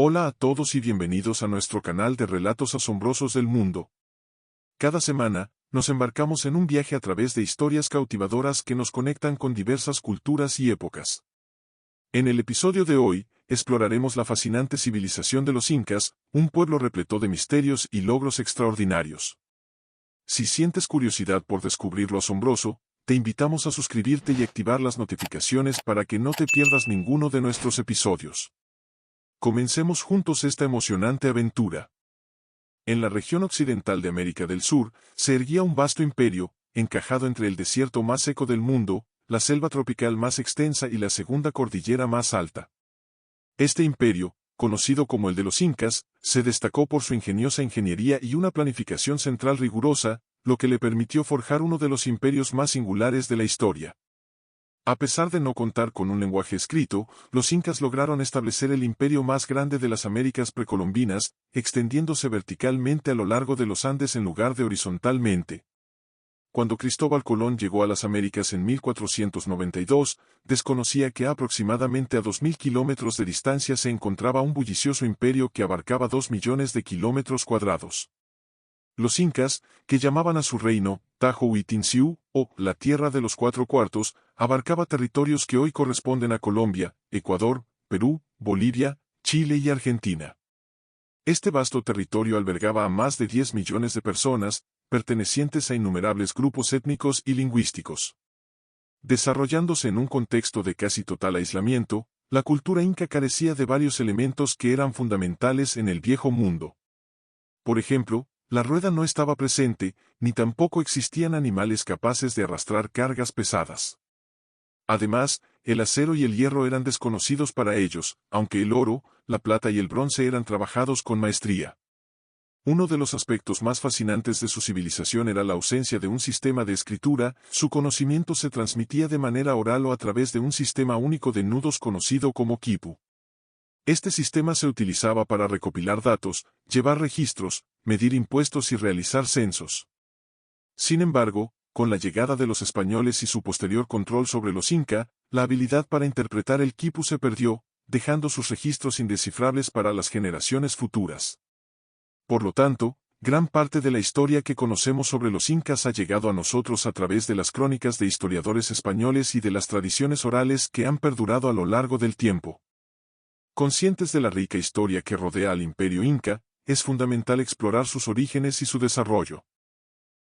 Hola a todos y bienvenidos a nuestro canal de Relatos Asombrosos del Mundo. Cada semana, nos embarcamos en un viaje a través de historias cautivadoras que nos conectan con diversas culturas y épocas. En el episodio de hoy, exploraremos la fascinante civilización de los incas, un pueblo repleto de misterios y logros extraordinarios. Si sientes curiosidad por descubrir lo asombroso, te invitamos a suscribirte y activar las notificaciones para que no te pierdas ninguno de nuestros episodios. Comencemos juntos esta emocionante aventura. En la región occidental de América del Sur, se erguía un vasto imperio, encajado entre el desierto más seco del mundo, la selva tropical más extensa y la segunda cordillera más alta. Este imperio, conocido como el de los Incas, se destacó por su ingeniosa ingeniería y una planificación central rigurosa, lo que le permitió forjar uno de los imperios más singulares de la historia. A pesar de no contar con un lenguaje escrito, los incas lograron establecer el imperio más grande de las Américas precolombinas, extendiéndose verticalmente a lo largo de los Andes en lugar de horizontalmente. Cuando Cristóbal Colón llegó a las Américas en 1492, desconocía que aproximadamente a 2.000 kilómetros de distancia se encontraba un bullicioso imperio que abarcaba 2 millones de kilómetros cuadrados. Los incas, que llamaban a su reino, Tajohuitinsiú, o la Tierra de los Cuatro Cuartos, abarcaba territorios que hoy corresponden a Colombia, Ecuador, Perú, Bolivia, Chile y Argentina. Este vasto territorio albergaba a más de 10 millones de personas, pertenecientes a innumerables grupos étnicos y lingüísticos. Desarrollándose en un contexto de casi total aislamiento, la cultura inca carecía de varios elementos que eran fundamentales en el Viejo Mundo. Por ejemplo, la rueda no estaba presente, ni tampoco existían animales capaces de arrastrar cargas pesadas. Además, el acero y el hierro eran desconocidos para ellos, aunque el oro, la plata y el bronce eran trabajados con maestría. Uno de los aspectos más fascinantes de su civilización era la ausencia de un sistema de escritura, su conocimiento se transmitía de manera oral o a través de un sistema único de nudos conocido como quipu. Este sistema se utilizaba para recopilar datos, llevar registros, medir impuestos y realizar censos. Sin embargo, con la llegada de los españoles y su posterior control sobre los inca, la habilidad para interpretar el quipu se perdió, dejando sus registros indescifrables para las generaciones futuras. Por lo tanto, gran parte de la historia que conocemos sobre los incas ha llegado a nosotros a través de las crónicas de historiadores españoles y de las tradiciones orales que han perdurado a lo largo del tiempo. Conscientes de la rica historia que rodea al imperio inca, es fundamental explorar sus orígenes y su desarrollo.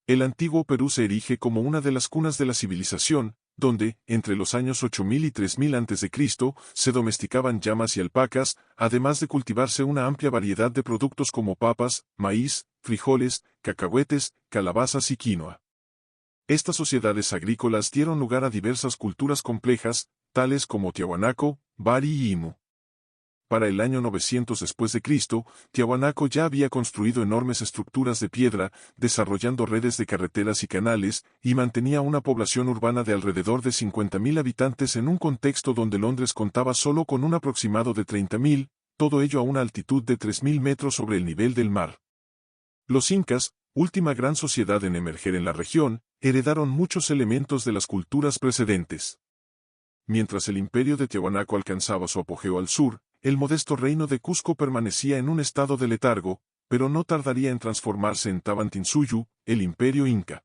El antiguo Perú se erige como una de las cunas de la civilización, donde, entre los años 8000 y 3000 a.C., se domesticaban llamas y alpacas, además de cultivarse una amplia variedad de productos como papas, maíz, frijoles, cacahuetes, calabazas y quinoa. Estas sociedades agrícolas dieron lugar a diversas culturas complejas, tales como Tiahuanaco, Bari y Imu. Para el año 900 después de Cristo, Tiahuanaco ya había construido enormes estructuras de piedra, desarrollando redes de carreteras y canales, y mantenía una población urbana de alrededor de 50.000 habitantes en un contexto donde Londres contaba solo con un aproximado de 30.000, todo ello a una altitud de 3.000 metros sobre el nivel del mar. Los incas, última gran sociedad en emerger en la región, heredaron muchos elementos de las culturas precedentes. Mientras el imperio de Tiahuanaco alcanzaba su apogeo al sur, el modesto reino de Cusco permanecía en un estado de letargo, pero no tardaría en transformarse en Tawantinsuyu, el imperio inca.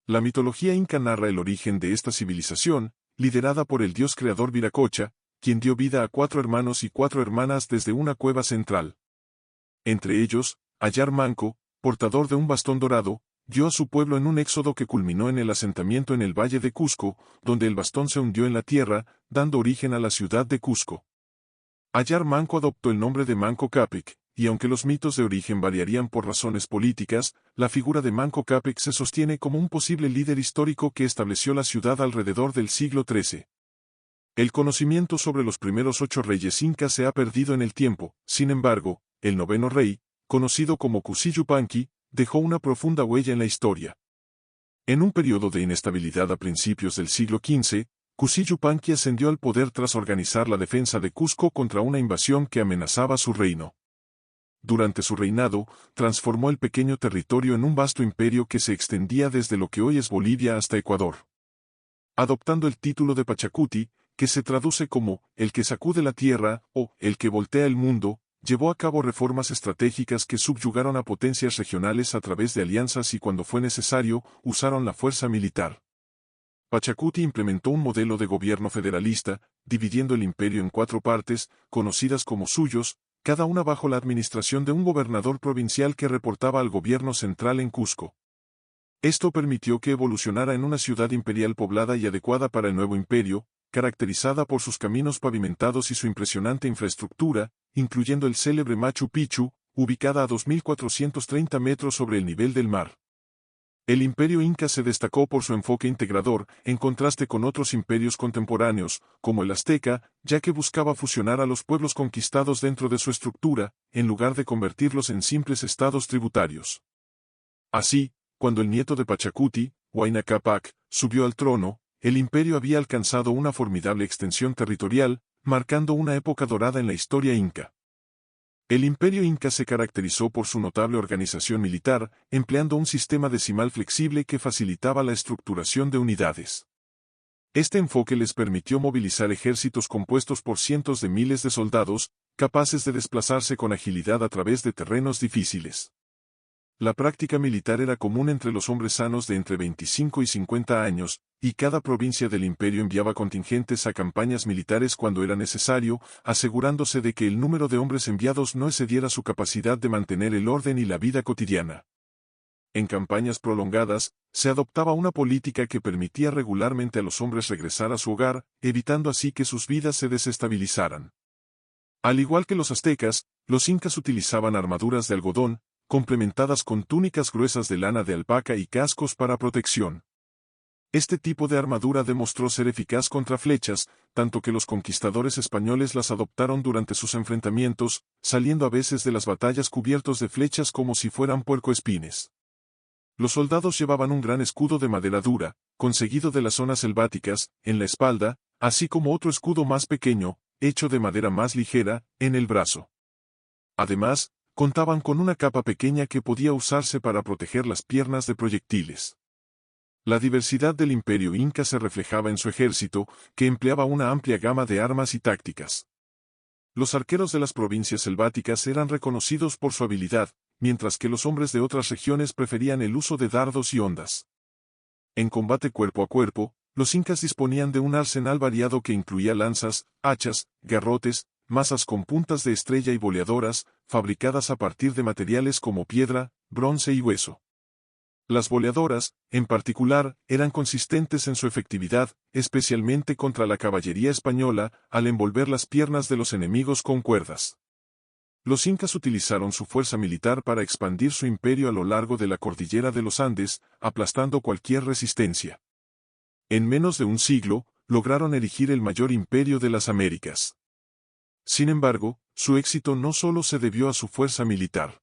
La mitología inca narra el origen de esta civilización, liderada por el dios creador Viracocha, quien dio vida a 4 hermanos y 4 hermanas desde una cueva central. Entre ellos, Ayar Manco, portador de un bastón dorado, dio a su pueblo en un éxodo que culminó en el asentamiento en el valle de Cusco, donde el bastón se hundió en la tierra, dando origen a la ciudad de Cusco. Ayar Manco adoptó el nombre de Manco Cápac, y aunque los mitos de origen variarían por razones políticas, la figura de Manco Cápac se sostiene como un posible líder histórico que estableció la ciudad alrededor del siglo XIII. El conocimiento sobre los primeros 8 reyes incas se ha perdido en el tiempo, sin embargo, el 9º rey, conocido como Cusillupanqui, dejó una profunda huella en la historia. En un periodo de inestabilidad a principios del siglo XV, Cusillupanqui ascendió al poder tras organizar la defensa de Cusco contra una invasión que amenazaba su reino. Durante su reinado, transformó el pequeño territorio en un vasto imperio que se extendía desde lo que hoy es Bolivia hasta Ecuador. Adoptando el título de Pachacuti, que se traduce como «el que sacude la tierra» o «el que voltea el mundo», llevó a cabo reformas estratégicas que subyugaron a potencias regionales a través de alianzas y cuando fue necesario, usaron la fuerza militar. Pachacuti implementó un modelo de gobierno federalista, dividiendo el imperio en 4 partes, conocidas como suyos, cada una bajo la administración de un gobernador provincial que reportaba al gobierno central en Cusco. Esto permitió que evolucionara en una ciudad imperial poblada y adecuada para el nuevo imperio, caracterizada por sus caminos pavimentados y su impresionante infraestructura, incluyendo el célebre Machu Picchu, ubicada a 2.430 metros sobre el nivel del mar. El imperio inca se destacó por su enfoque integrador, en contraste con otros imperios contemporáneos, como el azteca, ya que buscaba fusionar a los pueblos conquistados dentro de su estructura, en lugar de convertirlos en simples estados tributarios. Así, cuando el nieto de Pachacuti, Huayna Cápac, subió al trono, el imperio había alcanzado una formidable extensión territorial, marcando una época dorada en la historia inca. El imperio inca se caracterizó por su notable organización militar, empleando un sistema decimal flexible que facilitaba la estructuración de unidades. Este enfoque les permitió movilizar ejércitos compuestos por cientos de miles de soldados, capaces de desplazarse con agilidad a través de terrenos difíciles. La práctica militar era común entre los hombres sanos de entre 25 y 50 años, y cada provincia del imperio enviaba contingentes a campañas militares cuando era necesario, asegurándose de que el número de hombres enviados no excediera su capacidad de mantener el orden y la vida cotidiana. En campañas prolongadas, se adoptaba una política que permitía regularmente a los hombres regresar a su hogar, evitando así que sus vidas se desestabilizaran. Al igual que los aztecas, los incas utilizaban armaduras de algodón, complementadas con túnicas gruesas de lana de alpaca y cascos para protección. Este tipo de armadura demostró ser eficaz contra flechas, tanto que los conquistadores españoles las adoptaron durante sus enfrentamientos, saliendo a veces de las batallas cubiertos de flechas como si fueran puercoespines. Los soldados llevaban un gran escudo de madera dura, conseguido de las zonas selváticas, en la espalda, así como otro escudo más pequeño, hecho de madera más ligera, en el brazo. Además, contaban con una capa pequeña que podía usarse para proteger las piernas de proyectiles. La diversidad del imperio inca se reflejaba en su ejército, que empleaba una amplia gama de armas y tácticas. Los arqueros de las provincias selváticas eran reconocidos por su habilidad, mientras que los hombres de otras regiones preferían el uso de dardos y hondas. En combate cuerpo a cuerpo, los incas disponían de un arsenal variado que incluía lanzas, hachas, garrotes, mazas con puntas de estrella y boleadoras, fabricadas a partir de materiales como piedra, bronce y hueso. Las boleadoras, en particular, eran consistentes en su efectividad, especialmente contra la caballería española, al envolver las piernas de los enemigos con cuerdas. Los incas utilizaron su fuerza militar para expandir su imperio a lo largo de la cordillera de los Andes, aplastando cualquier resistencia. En menos de un siglo, lograron erigir el mayor imperio de las Américas. Sin embargo, su éxito no solo se debió a su fuerza militar.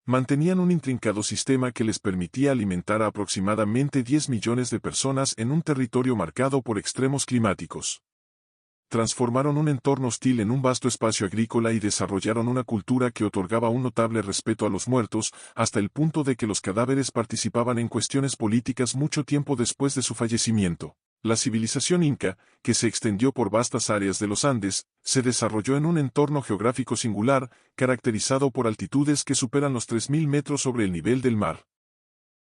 Mantenían un intrincado sistema que les permitía alimentar a aproximadamente 10 millones de personas en un territorio marcado por extremos climáticos. Transformaron un entorno hostil en un vasto espacio agrícola y desarrollaron una cultura que otorgaba un notable respeto a los muertos, hasta el punto de que los cadáveres participaban en cuestiones políticas mucho tiempo después de su fallecimiento. La civilización inca, que se extendió por vastas áreas de los Andes, se desarrolló en un entorno geográfico singular, caracterizado por altitudes que superan los 3.000 metros sobre el nivel del mar.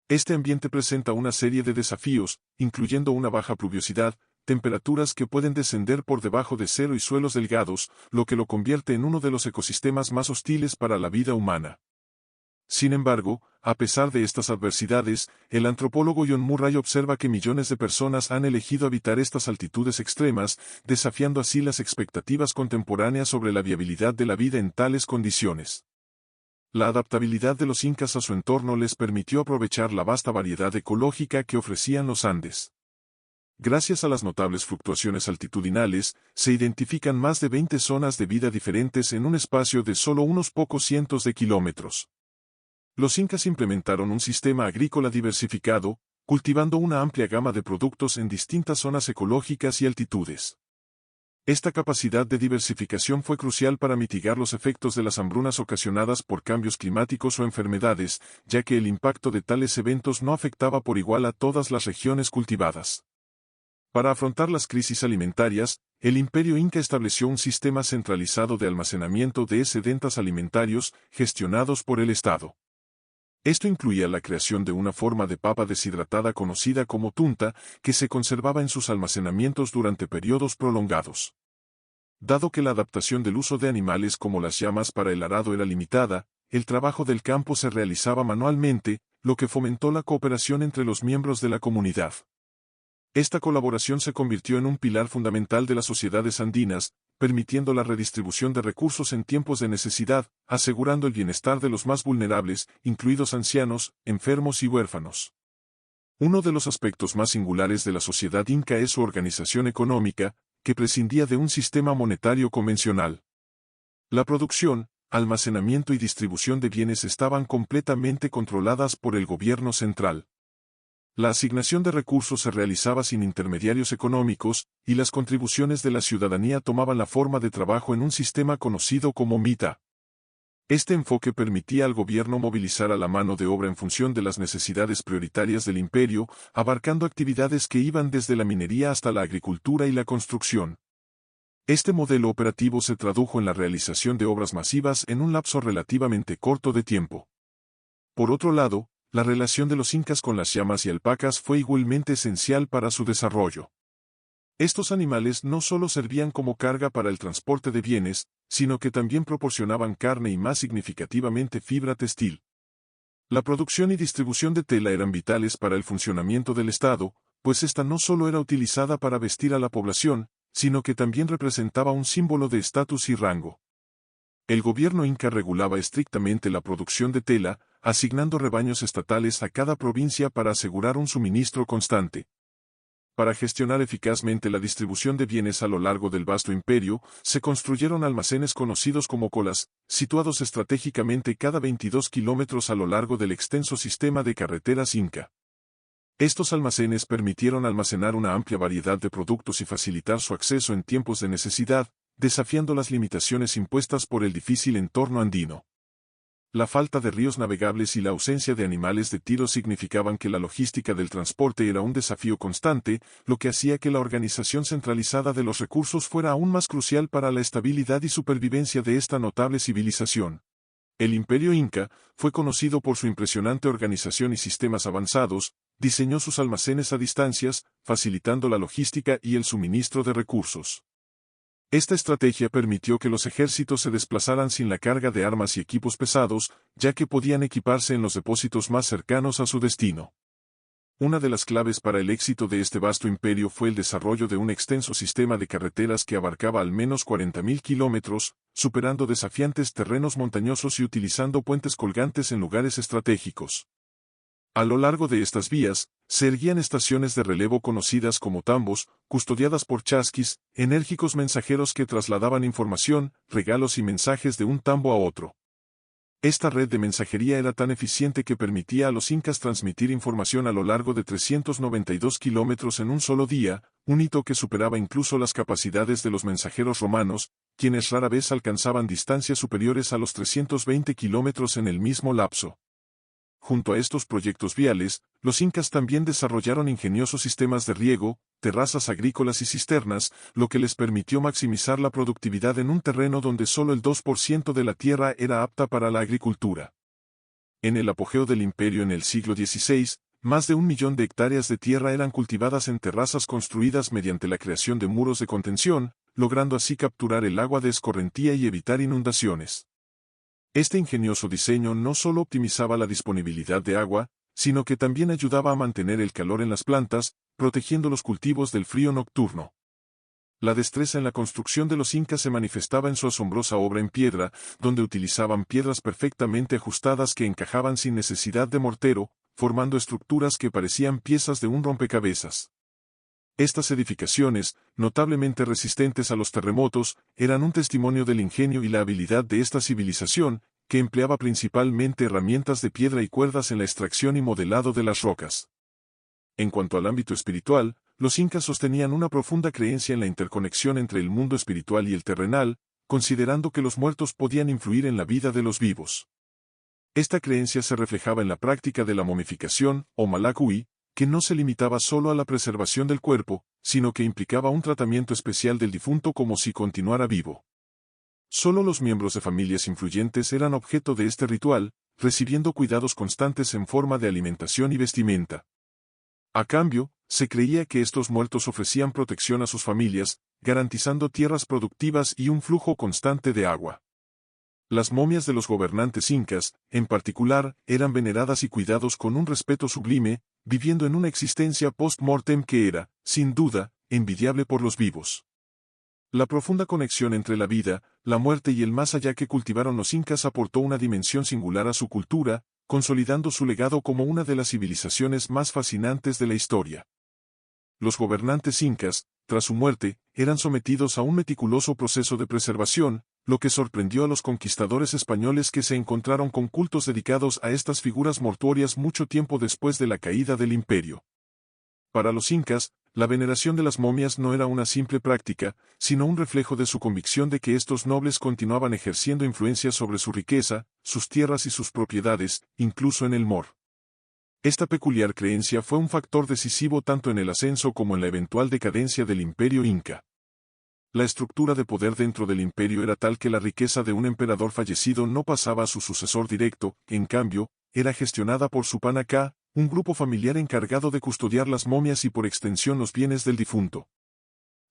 Este ambiente presenta una serie de desafíos, incluyendo una baja pluviosidad, temperaturas que pueden descender por debajo de cero y suelos delgados, lo que lo convierte en uno de los ecosistemas más hostiles para la vida humana. Sin embargo, a pesar de estas adversidades, el antropólogo John Murray observa que millones de personas han elegido habitar estas altitudes extremas, desafiando así las expectativas contemporáneas sobre la viabilidad de la vida en tales condiciones. La adaptabilidad de los incas a su entorno les permitió aprovechar la vasta variedad ecológica que ofrecían los Andes. Gracias a las notables fluctuaciones altitudinales, se identifican más de 20 zonas de vida diferentes en un espacio de solo unos pocos cientos de kilómetros. Los incas implementaron un sistema agrícola diversificado, cultivando una amplia gama de productos en distintas zonas ecológicas y altitudes. Esta capacidad de diversificación fue crucial para mitigar los efectos de las hambrunas ocasionadas por cambios climáticos o enfermedades, ya que el impacto de tales eventos no afectaba por igual a todas las regiones cultivadas. Para afrontar las crisis alimentarias, el Imperio Inca estableció un sistema centralizado de almacenamiento de excedentes alimentarios gestionados por el Estado. Esto incluía la creación de una forma de papa deshidratada conocida como tunta, que se conservaba en sus almacenamientos durante periodos prolongados. Dado que la adaptación del uso de animales como las llamas para el arado era limitada, el trabajo del campo se realizaba manualmente, lo que fomentó la cooperación entre los miembros de la comunidad. Esta colaboración se convirtió en un pilar fundamental de las sociedades andinas, permitiendo la redistribución de recursos en tiempos de necesidad, asegurando el bienestar de los más vulnerables, incluidos ancianos, enfermos y huérfanos. Uno de los aspectos más singulares de la sociedad inca es su organización económica, que prescindía de un sistema monetario convencional. La producción, almacenamiento y distribución de bienes estaban completamente controladas por el gobierno central. La asignación de recursos se realizaba sin intermediarios económicos, y las contribuciones de la ciudadanía tomaban la forma de trabajo en un sistema conocido como mita. Este enfoque permitía al gobierno movilizar a la mano de obra en función de las necesidades prioritarias del imperio, abarcando actividades que iban desde la minería hasta la agricultura y la construcción. Este modelo operativo se tradujo en la realización de obras masivas en un lapso relativamente corto de tiempo. Por otro lado, la relación de los incas con las llamas y alpacas fue igualmente esencial para su desarrollo. Estos animales no solo servían como carga para el transporte de bienes, sino que también proporcionaban carne y más significativamente fibra textil. La producción y distribución de tela eran vitales para el funcionamiento del Estado, pues esta no solo era utilizada para vestir a la población, sino que también representaba un símbolo de estatus y rango. El gobierno inca regulaba estrictamente la producción de tela, asignando rebaños estatales a cada provincia para asegurar un suministro constante. Para gestionar eficazmente la distribución de bienes a lo largo del vasto imperio, se construyeron almacenes conocidos como colas, situados estratégicamente cada 22 kilómetros a lo largo del extenso sistema de carreteras inca. Estos almacenes permitieron almacenar una amplia variedad de productos y facilitar su acceso en tiempos de necesidad, desafiando las limitaciones impuestas por el difícil entorno andino. La falta de ríos navegables y la ausencia de animales de tiro significaban que la logística del transporte era un desafío constante, lo que hacía que la organización centralizada de los recursos fuera aún más crucial para la estabilidad y supervivencia de esta notable civilización. El Imperio Inca fue conocido por su impresionante organización y sistemas avanzados, diseñó sus almacenes a distancias, facilitando la logística y el suministro de recursos. Esta estrategia permitió que los ejércitos se desplazaran sin la carga de armas y equipos pesados, ya que podían equiparse en los depósitos más cercanos a su destino. Una de las claves para el éxito de este vasto imperio fue el desarrollo de un extenso sistema de carreteras que abarcaba al menos 40.000 kilómetros, superando desafiantes terrenos montañosos y utilizando puentes colgantes en lugares estratégicos. A lo largo de estas vías, se erguían estaciones de relevo conocidas como tambos, custodiadas por chasquis, enérgicos mensajeros que trasladaban información, regalos y mensajes de un tambo a otro. Esta red de mensajería era tan eficiente que permitía a los incas transmitir información a lo largo de 392 kilómetros en un solo día, un hito que superaba incluso las capacidades de los mensajeros romanos, quienes rara vez alcanzaban distancias superiores a los 320 kilómetros en el mismo lapso. Junto a estos proyectos viales, los incas también desarrollaron ingeniosos sistemas de riego, terrazas agrícolas y cisternas, lo que les permitió maximizar la productividad en un terreno donde solo el 2% de la tierra era apta para la agricultura. En el apogeo del imperio en el siglo XVI, más de 1 millón de hectáreas de tierra eran cultivadas en terrazas construidas mediante la creación de muros de contención, logrando así capturar el agua de escorrentía y evitar inundaciones. Este ingenioso diseño no solo optimizaba la disponibilidad de agua, sino que también ayudaba a mantener el calor en las plantas, protegiendo los cultivos del frío nocturno. La destreza en la construcción de los incas se manifestaba en su asombrosa obra en piedra, donde utilizaban piedras perfectamente ajustadas que encajaban sin necesidad de mortero, formando estructuras que parecían piezas de un rompecabezas. Estas edificaciones, notablemente resistentes a los terremotos, eran un testimonio del ingenio y la habilidad de esta civilización, que empleaba principalmente herramientas de piedra y cuerdas en la extracción y modelado de las rocas. En cuanto al ámbito espiritual, los incas sostenían una profunda creencia en la interconexión entre el mundo espiritual y el terrenal, considerando que los muertos podían influir en la vida de los vivos. Esta creencia se reflejaba en la práctica de la momificación, o malacui, que no se limitaba solo a la preservación del cuerpo, sino que implicaba un tratamiento especial del difunto como si continuara vivo. Solo los miembros de familias influyentes eran objeto de este ritual, recibiendo cuidados constantes en forma de alimentación y vestimenta. A cambio, se creía que estos muertos ofrecían protección a sus familias, garantizando tierras productivas y un flujo constante de agua. Las momias de los gobernantes incas, en particular, eran veneradas y cuidados con un respeto sublime, viviendo en una existencia post-mortem que era, sin duda, envidiable por los vivos. La profunda conexión entre la vida, la muerte y el más allá que cultivaron los incas aportó una dimensión singular a su cultura, consolidando su legado como una de las civilizaciones más fascinantes de la historia. Los gobernantes incas, tras su muerte, eran sometidos a un meticuloso proceso de preservación, lo que sorprendió a los conquistadores españoles que se encontraron con cultos dedicados a estas figuras mortuorias mucho tiempo después de la caída del imperio. Para los incas, la veneración de las momias no era una simple práctica, sino un reflejo de su convicción de que estos nobles continuaban ejerciendo influencia sobre su riqueza, sus tierras y sus propiedades, incluso en el Mor. Esta peculiar creencia fue un factor decisivo tanto en el ascenso como en la eventual decadencia del imperio inca. La estructura de poder dentro del imperio era tal que la riqueza de un emperador fallecido no pasaba a su sucesor directo, en cambio, era gestionada por su panacá, un grupo familiar encargado de custodiar las momias y por extensión los bienes del difunto.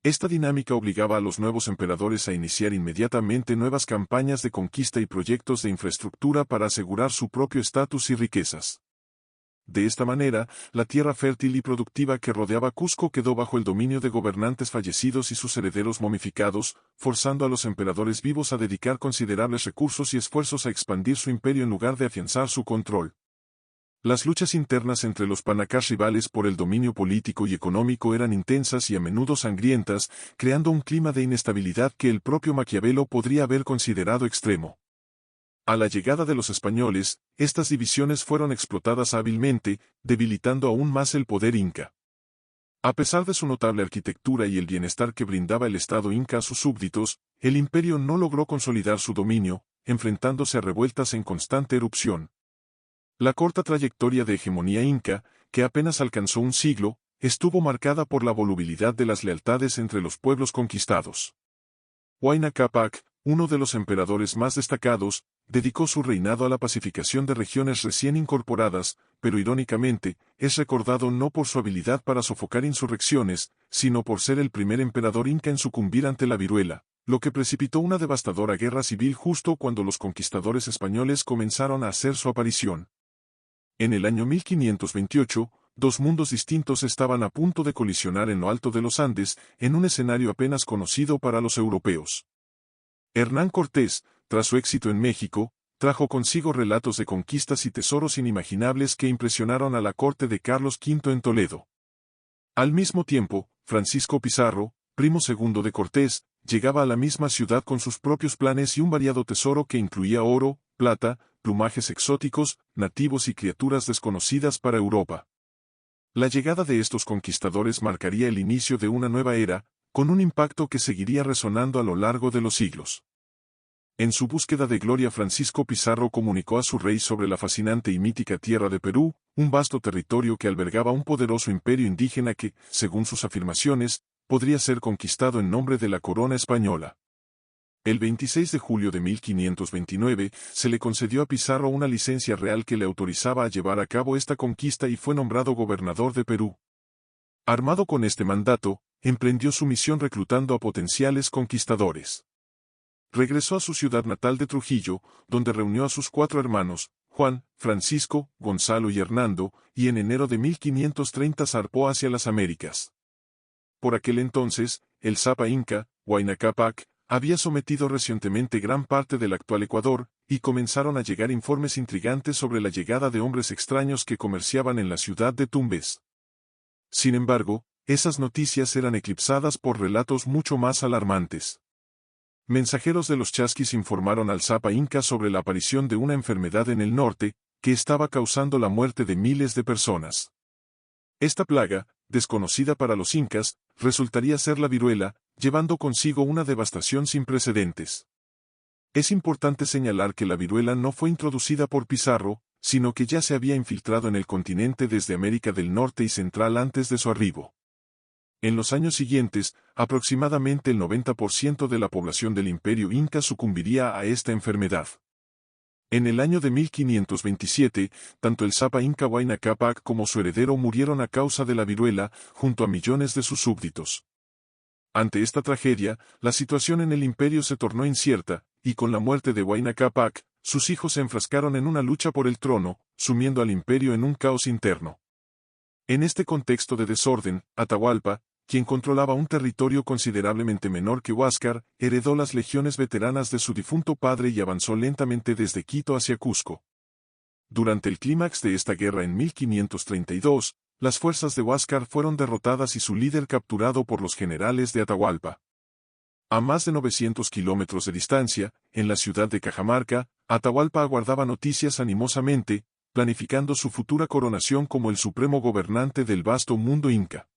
Esta dinámica obligaba a los nuevos emperadores a iniciar inmediatamente nuevas campañas de conquista y proyectos de infraestructura para asegurar su propio estatus y riquezas. De esta manera, la tierra fértil y productiva que rodeaba Cusco quedó bajo el dominio de gobernantes fallecidos y sus herederos momificados, forzando a los emperadores vivos a dedicar considerables recursos y esfuerzos a expandir su imperio en lugar de afianzar su control. Las luchas internas entre los panacás rivales por el dominio político y económico eran intensas y a menudo sangrientas, creando un clima de inestabilidad que el propio Maquiavelo podría haber considerado extremo. A la llegada de los españoles, estas divisiones fueron explotadas hábilmente, debilitando aún más el poder inca. A pesar de su notable arquitectura y el bienestar que brindaba el Estado inca a sus súbditos, el imperio no logró consolidar su dominio, enfrentándose a revueltas en constante erupción. La corta trayectoria de hegemonía inca, que apenas alcanzó un siglo, estuvo marcada por la volubilidad de las lealtades entre los pueblos conquistados. Huayna Cápac, uno de los emperadores más destacados, dedicó su reinado a la pacificación de regiones recién incorporadas, pero irónicamente, es recordado no por su habilidad para sofocar insurrecciones, sino por ser el primer emperador inca en sucumbir ante la viruela, lo que precipitó una devastadora guerra civil justo cuando los conquistadores españoles comenzaron a hacer su aparición. En el año 1528, dos mundos distintos estaban a punto de colisionar en lo alto de los Andes, en un escenario apenas conocido para los europeos. Hernán Cortés, tras su éxito en México, trajo consigo relatos de conquistas y tesoros inimaginables que impresionaron a la corte de Carlos V en Toledo. Al mismo tiempo, Francisco Pizarro, primo segundo de Cortés, llegaba a la misma ciudad con sus propios planes y un variado tesoro que incluía oro, plata, plumajes exóticos, nativos y criaturas desconocidas para Europa. La llegada de estos conquistadores marcaría el inicio de una nueva era, con un impacto que seguiría resonando a lo largo de los siglos. En su búsqueda de gloria, Francisco Pizarro comunicó a su rey sobre la fascinante y mítica tierra de Perú, un vasto territorio que albergaba un poderoso imperio indígena que, según sus afirmaciones, podría ser conquistado en nombre de la corona española. El 26 de julio de 1529, se le concedió a Pizarro una licencia real que le autorizaba a llevar a cabo esta conquista y fue nombrado gobernador de Perú. Armado con este mandato, emprendió su misión reclutando a potenciales conquistadores. Regresó a su ciudad natal de Trujillo, donde reunió a sus 4 hermanos, Juan, Francisco, Gonzalo y Hernando, y en enero de 1530 zarpó hacia las Américas. Por aquel entonces, el Zapa Inca, Huayna Cápac, había sometido recientemente gran parte del actual Ecuador, y comenzaron a llegar informes intrigantes sobre la llegada de hombres extraños que comerciaban en la ciudad de Tumbes. Sin embargo, esas noticias eran eclipsadas por relatos mucho más alarmantes. Mensajeros de los chasquis informaron al Zapa Inca sobre la aparición de una enfermedad en el norte, que estaba causando la muerte de miles de personas. Esta plaga, desconocida para los incas, resultaría ser la viruela, llevando consigo una devastación sin precedentes. Es importante señalar que la viruela no fue introducida por Pizarro, sino que ya se había infiltrado en el continente desde América del Norte y Central antes de su arribo. En los años siguientes, aproximadamente el 90% de la población del Imperio Inca sucumbiría a esta enfermedad. En el año de 1527, tanto el Sapa Inca Huayna Cápac como su heredero murieron a causa de la viruela, junto a millones de sus súbditos. Ante esta tragedia, la situación en el imperio se tornó incierta, y con la muerte de Huayna Cápac, sus hijos se enfrascaron en una lucha por el trono, sumiendo al imperio en un caos interno. En este contexto de desorden, Atahualpa, quien controlaba un territorio considerablemente menor que Huáscar, heredó las legiones veteranas de su difunto padre y avanzó lentamente desde Quito hacia Cusco. Durante el clímax de esta guerra en 1532, las fuerzas de Huáscar fueron derrotadas y su líder capturado por los generales de Atahualpa. A más de 900 kilómetros de distancia, en la ciudad de Cajamarca, Atahualpa aguardaba noticias animosamente, planificando su futura coronación como el supremo gobernante del vasto mundo inca.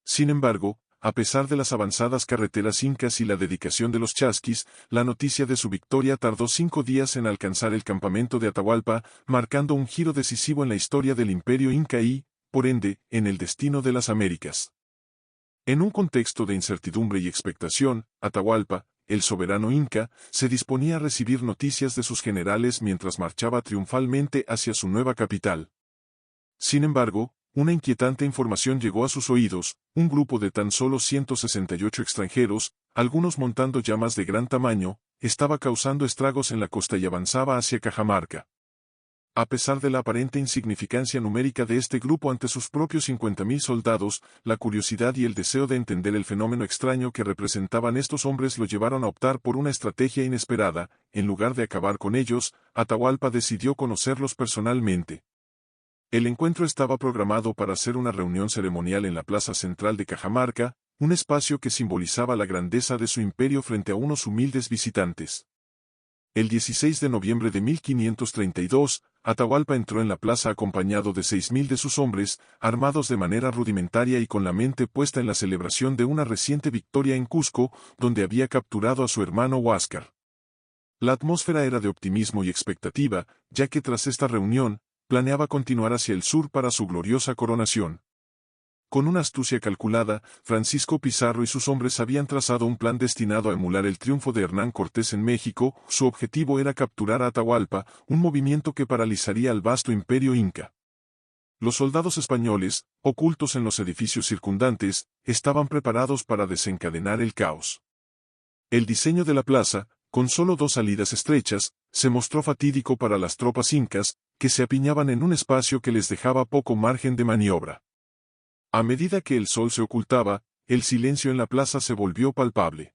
Sin embargo, a pesar de las avanzadas carreteras incas y la dedicación de los chasquis, la noticia de su victoria tardó 5 días en alcanzar el campamento de Atahualpa, marcando un giro decisivo en la historia del imperio inca y, por ende, en el destino de las Américas. En un contexto de incertidumbre y expectación, Atahualpa, el soberano inca, se disponía a recibir noticias de sus generales mientras marchaba triunfalmente hacia su nueva capital. Sin embargo, una inquietante información llegó a sus oídos: un grupo de tan solo 168 extranjeros, algunos montando llamas de gran tamaño, estaba causando estragos en la costa y avanzaba hacia Cajamarca. A pesar de la aparente insignificancia numérica de este grupo ante sus propios 50.000 soldados, la curiosidad y el deseo de entender el fenómeno extraño que representaban estos hombres lo llevaron a optar por una estrategia inesperada. En lugar de acabar con ellos, Atahualpa decidió conocerlos personalmente. El encuentro estaba programado para ser una reunión ceremonial en la plaza central de Cajamarca, un espacio que simbolizaba la grandeza de su imperio frente a unos humildes visitantes. El 16 de noviembre de 1532, Atahualpa entró en la plaza acompañado de 6.000 de sus hombres, armados de manera rudimentaria y con la mente puesta en la celebración de una reciente victoria en Cusco, donde había capturado a su hermano Huáscar. La atmósfera era de optimismo y expectativa, ya que tras esta reunión, planeaba continuar hacia el sur para su gloriosa coronación. Con una astucia calculada, Francisco Pizarro y sus hombres habían trazado un plan destinado a emular el triunfo de Hernán Cortés en México. Su objetivo era capturar a Atahualpa, un movimiento que paralizaría al vasto imperio inca. Los soldados españoles, ocultos en los edificios circundantes, estaban preparados para desencadenar el caos. El diseño de la plaza, con solo 2 salidas estrechas, se mostró fatídico para las tropas incas, que se apiñaban en un espacio que les dejaba poco margen de maniobra. A medida que el sol se ocultaba, el silencio en la plaza se volvió palpable.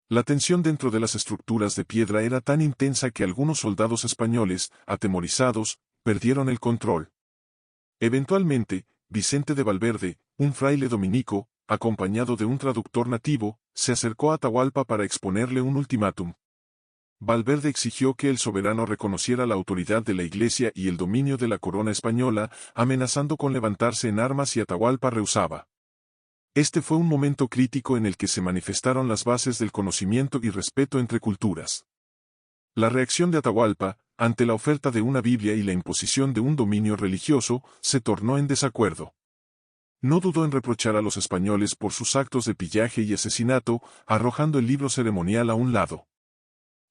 La tensión dentro de las estructuras de piedra era tan intensa que algunos soldados españoles, atemorizados, perdieron el control. Eventualmente, Vicente de Valverde, un fraile dominico, acompañado de un traductor nativo, se acercó a Atahualpa para exponerle un ultimátum. Valverde exigió que el soberano reconociera la autoridad de la Iglesia y el dominio de la corona española, amenazando con levantarse en armas, y Atahualpa rehusaba. Este fue un momento crítico en el que se manifestaron las bases del conocimiento y respeto entre culturas. La reacción de Atahualpa, ante la oferta de una Biblia y la imposición de un dominio religioso, se tornó en desacuerdo. No dudó en reprochar a los españoles por sus actos de pillaje y asesinato, arrojando el libro ceremonial a un lado.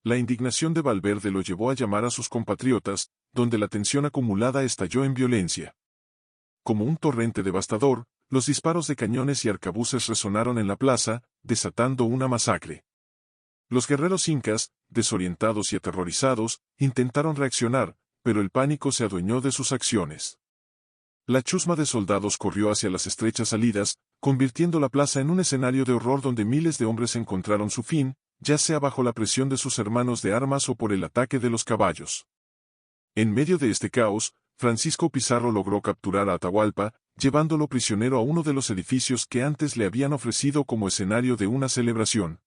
La indignación de Valverde lo llevó a llamar a sus compatriotas, donde la tensión acumulada estalló en violencia. Como un torrente devastador, los disparos de cañones y arcabuces resonaron en la plaza, desatando una masacre. Los guerreros incas, desorientados y aterrorizados, intentaron reaccionar, pero el pánico se adueñó de sus acciones. La chusma de soldados corrió hacia las estrechas salidas, convirtiendo la plaza en un escenario de horror donde miles de hombres encontraron su fin, ya sea bajo la presión de sus hermanos de armas o por el ataque de los caballos. En medio de este caos, Francisco Pizarro logró capturar a Atahualpa, llevándolo prisionero a uno de los edificios que antes le habían ofrecido como escenario de una celebración.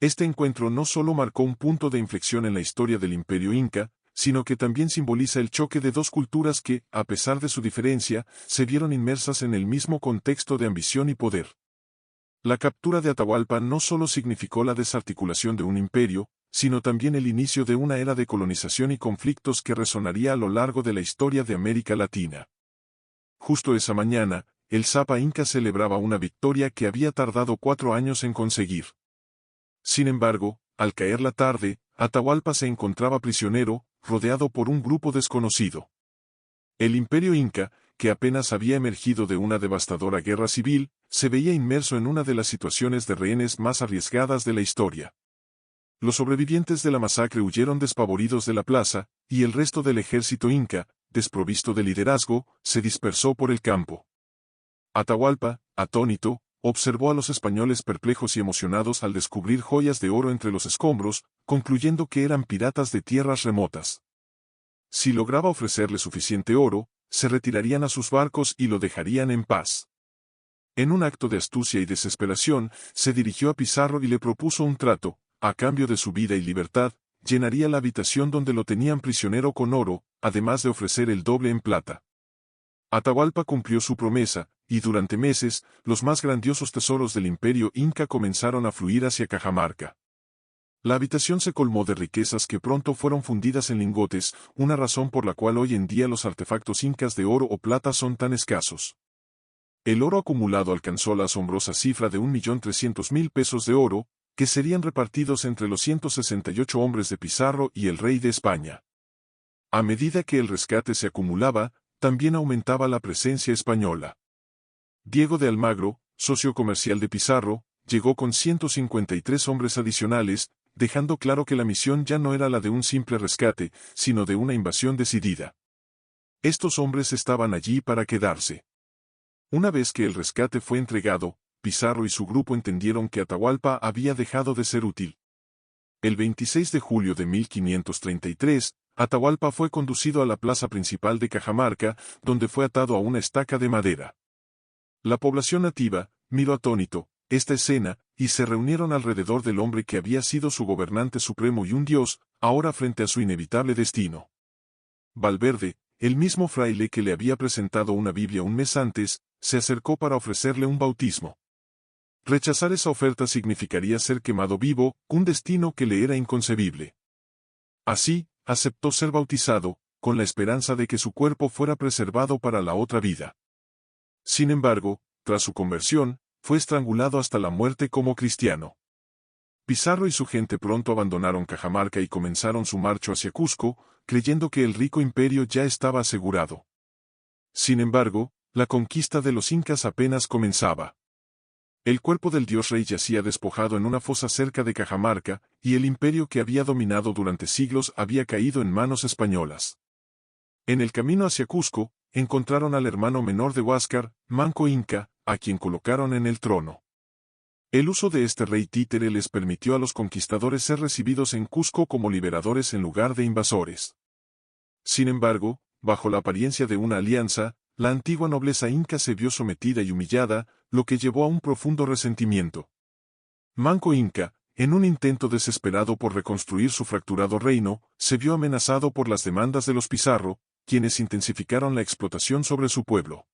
Este encuentro no solo marcó un punto de inflexión en la historia del Imperio Inca, sino que también simboliza el choque de 2 culturas que, a pesar de su diferencia, se vieron inmersas en el mismo contexto de ambición y poder. La captura de Atahualpa no solo significó la desarticulación de un imperio, sino también el inicio de una era de colonización y conflictos que resonaría a lo largo de la historia de América Latina. Justo esa mañana, el Zapa Inca celebraba una victoria que había tardado 4 años en conseguir. Sin embargo, al caer la tarde, Atahualpa se encontraba prisionero, rodeado por un grupo desconocido. El Imperio Inca, que apenas había emergido de una devastadora guerra civil, se veía inmerso en una de las situaciones de rehenes más arriesgadas de la historia. Los sobrevivientes de la masacre huyeron despavoridos de la plaza, y el resto del ejército inca, desprovisto de liderazgo, se dispersó por el campo. Atahualpa, atónito, observó a los españoles perplejos y emocionados al descubrir joyas de oro entre los escombros, concluyendo que eran piratas de tierras remotas. Si lograba ofrecerle suficiente oro, se retirarían a sus barcos y lo dejarían en paz. En un acto de astucia y desesperación, se dirigió a Pizarro y le propuso un trato: a cambio de su vida y libertad, llenaría la habitación donde lo tenían prisionero con oro, además de ofrecer el doble en plata. Atahualpa cumplió su promesa, y durante meses, los más grandiosos tesoros del imperio inca comenzaron a fluir hacia Cajamarca. La habitación se colmó de riquezas que pronto fueron fundidas en lingotes, una razón por la cual hoy en día los artefactos incas de oro o plata son tan escasos. El oro acumulado alcanzó la asombrosa cifra de 1.300.000 pesos de oro, que serían repartidos entre los 168 hombres de Pizarro y el rey de España. A medida que el rescate se acumulaba, también aumentaba la presencia española. Diego de Almagro, socio comercial de Pizarro, llegó con 153 hombres adicionales, dejando claro que la misión ya no era la de un simple rescate, sino de una invasión decidida. Estos hombres estaban allí para quedarse. Una vez que el rescate fue entregado, Pizarro y su grupo entendieron que Atahualpa había dejado de ser útil. El 26 de julio de 1533, Atahualpa fue conducido a la plaza principal de Cajamarca, donde fue atado a una estaca de madera. La población nativa miró atónito esta escena, y se reunieron alrededor del hombre que había sido su gobernante supremo y un dios, ahora frente a su inevitable destino. Valverde, el mismo fraile que le había presentado una Biblia un mes antes, se acercó para ofrecerle un bautismo. Rechazar esa oferta significaría ser quemado vivo, un destino que le era inconcebible. Así, aceptó ser bautizado, con la esperanza de que su cuerpo fuera preservado para la otra vida. Sin embargo, tras su conversión, fue estrangulado hasta la muerte como cristiano. Pizarro y su gente pronto abandonaron Cajamarca y comenzaron su marcho hacia Cusco, creyendo que el rico imperio ya estaba asegurado. Sin embargo, la conquista de los incas apenas comenzaba. El cuerpo del dios rey yacía despojado en una fosa cerca de Cajamarca, y el imperio que había dominado durante siglos había caído en manos españolas. En el camino hacia Cusco, encontraron al hermano menor de Huáscar, Manco Inca, a quien colocaron en el trono. El uso de este rey títere les permitió a los conquistadores ser recibidos en Cusco como liberadores en lugar de invasores. Sin embargo, bajo la apariencia de una alianza, la antigua nobleza inca se vio sometida y humillada, lo que llevó a un profundo resentimiento. Manco Inca, en un intento desesperado por reconstruir su fracturado reino, se vio amenazado por las demandas de los Pizarro, quienes intensificaron la explotación sobre su pueblo.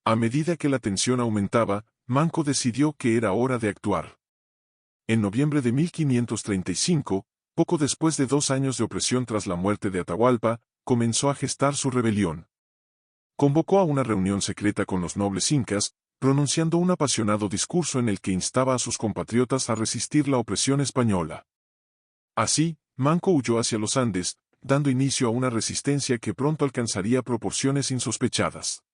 A medida que la tensión aumentaba, Manco decidió que era hora de actuar. En noviembre de 1535, poco después de 2 años de opresión tras la muerte de Atahualpa, comenzó a gestar su rebelión. Convocó a una reunión secreta con los nobles incas, pronunciando un apasionado discurso en el que instaba a sus compatriotas a resistir la opresión española. Así, Manco huyó hacia los Andes, dando inicio a una resistencia que pronto alcanzaría proporciones insospechadas.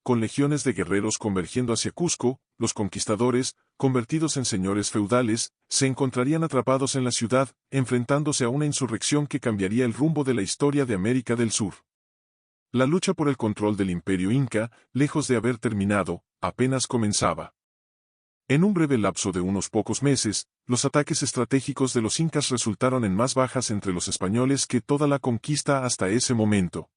Con legiones de guerreros convergiendo hacia Cusco, los conquistadores, convertidos en señores feudales, se encontrarían atrapados en la ciudad, enfrentándose a una insurrección que cambiaría el rumbo de la historia de América del Sur. La lucha por el control del imperio inca, lejos de haber terminado, apenas comenzaba. En un breve lapso de unos pocos meses, los ataques estratégicos de los incas resultaron en más bajas entre los españoles que toda la conquista hasta ese momento.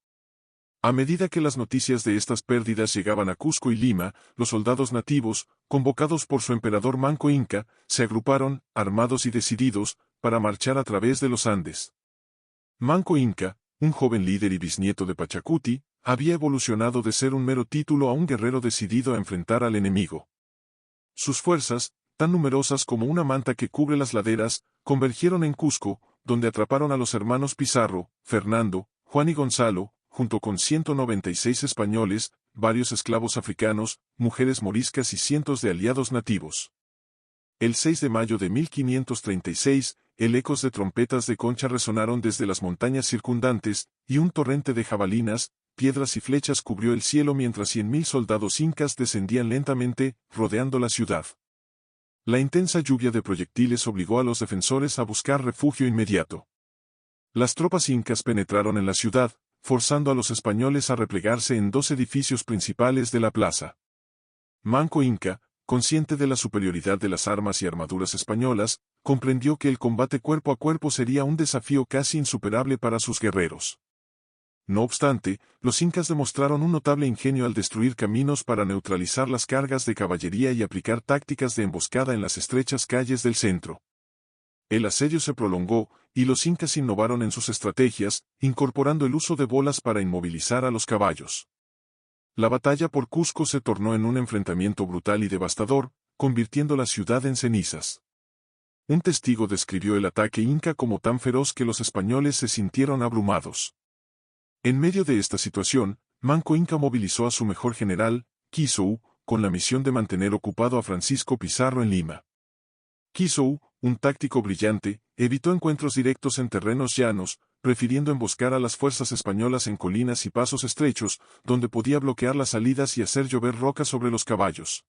A medida que las noticias de estas pérdidas llegaban a Cusco y Lima, los soldados nativos, convocados por su emperador Manco Inca, se agruparon, armados y decididos, para marchar a través de los Andes. Manco Inca, un joven líder y bisnieto de Pachacuti, había evolucionado de ser un mero título a un guerrero decidido a enfrentar al enemigo. Sus fuerzas, tan numerosas como una manta que cubre las laderas, convergieron en Cusco, donde atraparon a los hermanos Pizarro, Fernando, Juan y Gonzalo, junto con 196 españoles, varios esclavos africanos, mujeres moriscas y cientos de aliados nativos. El 6 de mayo de 1536, el ecos de trompetas de concha resonaron desde las montañas circundantes, y un torrente de jabalinas, piedras y flechas cubrió el cielo mientras 100.000 soldados incas descendían lentamente, rodeando la ciudad. La intensa lluvia de proyectiles obligó a los defensores a buscar refugio inmediato. Las tropas incas penetraron en la ciudad, forzando a los españoles a replegarse en 2 edificios principales de la plaza. Manco Inca, consciente de la superioridad de las armas y armaduras españolas, comprendió que el combate cuerpo a cuerpo sería un desafío casi insuperable para sus guerreros. No obstante, los incas demostraron un notable ingenio al destruir caminos para neutralizar las cargas de caballería y aplicar tácticas de emboscada en las estrechas calles del centro. El asedio se prolongó, y los incas innovaron en sus estrategias, incorporando el uso de bolas para inmovilizar a los caballos. La batalla por Cusco se tornó en un enfrentamiento brutal y devastador, convirtiendo la ciudad en cenizas. Un testigo describió el ataque inca como tan feroz que los españoles se sintieron abrumados. En medio de esta situación, Manco Inca movilizó a su mejor general, Quisou, con la misión de mantener ocupado a Francisco Pizarro en Lima. Quisou, un táctico brillante, evitó encuentros directos en terrenos llanos, prefiriendo emboscar a las fuerzas españolas en colinas y pasos estrechos, donde podía bloquear las salidas y hacer llover rocas sobre los caballos.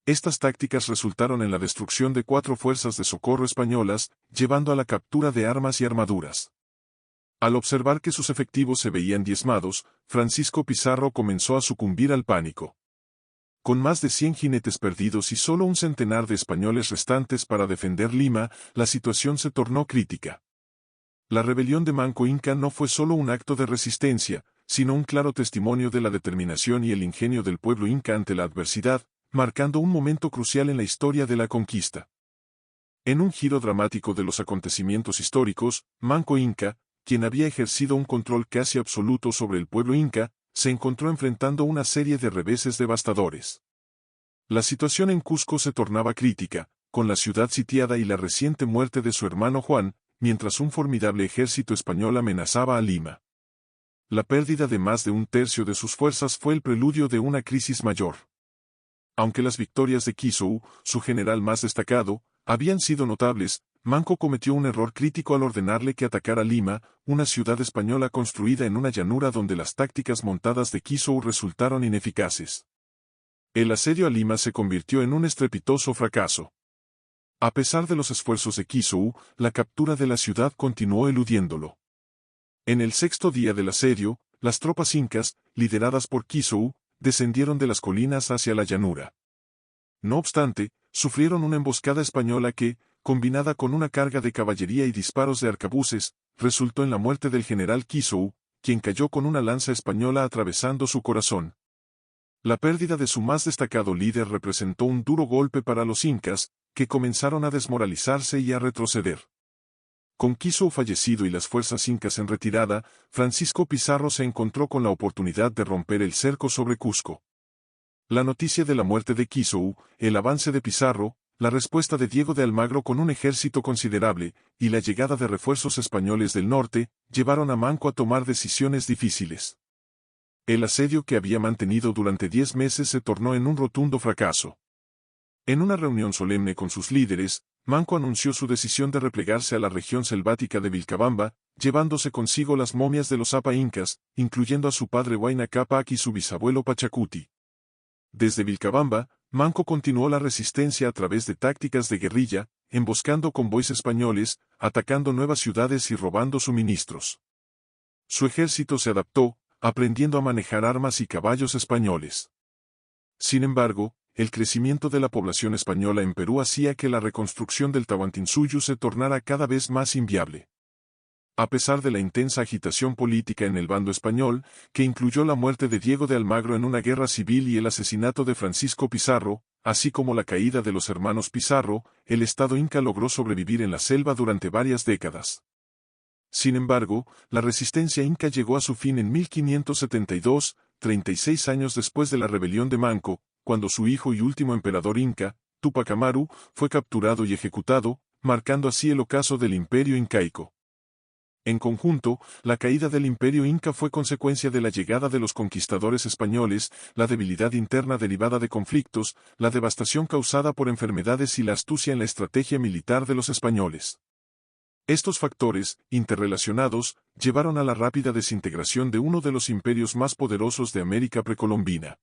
Estas tácticas resultaron en la destrucción de 4 fuerzas de socorro españolas, llevando a la captura de armas y armaduras. Al observar que sus efectivos se veían diezmados, Francisco Pizarro comenzó a sucumbir al pánico. Con más de 100 jinetes perdidos y solo un centenar de españoles restantes para defender Lima, la situación se tornó crítica. La rebelión de Manco Inca no fue solo un acto de resistencia, sino un claro testimonio de la determinación y el ingenio del pueblo inca ante la adversidad, marcando un momento crucial en la historia de la conquista. En un giro dramático de los acontecimientos históricos, Manco Inca, quien había ejercido un control casi absoluto sobre el pueblo inca, se encontró enfrentando una serie de reveses devastadores. La situación en Cusco se tornaba crítica, con la ciudad sitiada y la reciente muerte de su hermano Juan, mientras un formidable ejército español amenazaba a Lima. La pérdida de más de un tercio de sus fuerzas fue el preludio de una crisis mayor. Aunque las victorias de Quisou, su general más destacado, habían sido notables, Manco cometió un error crítico al ordenarle que atacara Lima, una ciudad española construida en una llanura donde las tácticas montadas de Quisou resultaron ineficaces. El asedio a Lima se convirtió en un estrepitoso fracaso. A pesar de los esfuerzos de Quisou, la captura de la ciudad continuó eludiéndolo. En el 6º día del asedio, las tropas incas, lideradas por Quisou, descendieron de las colinas hacia la llanura. No obstante, sufrieron una emboscada española que, combinada con una carga de caballería y disparos de arcabuces, resultó en la muerte del general Quisou, quien cayó con una lanza española atravesando su corazón. La pérdida de su más destacado líder representó un duro golpe para los incas, que comenzaron a desmoralizarse y a retroceder. Con Quisou fallecido y las fuerzas incas en retirada, Francisco Pizarro se encontró con la oportunidad de romper el cerco sobre Cusco. La noticia de la muerte de Quisou, el avance de Pizarro, la respuesta de Diego de Almagro con un ejército considerable, y la llegada de refuerzos españoles del norte, llevaron a Manco a tomar decisiones difíciles. El asedio que había mantenido durante 10 meses se tornó en un rotundo fracaso. En una reunión solemne con sus líderes, Manco anunció su decisión de replegarse a la región selvática de Vilcabamba, llevándose consigo las momias de los Apa incas, incluyendo a su padre Huayna Cápac y su bisabuelo Pachacuti. Desde Vilcabamba, Manco continuó la resistencia a través de tácticas de guerrilla, emboscando convoys españoles, atacando nuevas ciudades y robando suministros. Su ejército se adaptó, aprendiendo a manejar armas y caballos españoles. Sin embargo, el crecimiento de la población española en Perú hacía que la reconstrucción del Tahuantinsuyo se tornara cada vez más inviable. A pesar de la intensa agitación política en el bando español, que incluyó la muerte de Diego de Almagro en una guerra civil y el asesinato de Francisco Pizarro, así como la caída de los hermanos Pizarro, el Estado inca logró sobrevivir en la selva durante varias décadas. Sin embargo, la resistencia inca llegó a su fin en 1572, 36 años después de la rebelión de Manco, cuando su hijo y último emperador inca, Túpac Amaru, fue capturado y ejecutado, marcando así el ocaso del Imperio Incaico. En conjunto, la caída del Imperio Inca fue consecuencia de la llegada de los conquistadores españoles, la debilidad interna derivada de conflictos, la devastación causada por enfermedades y la astucia en la estrategia militar de los españoles. Estos factores, interrelacionados, llevaron a la rápida desintegración de uno de los imperios más poderosos de América precolombina.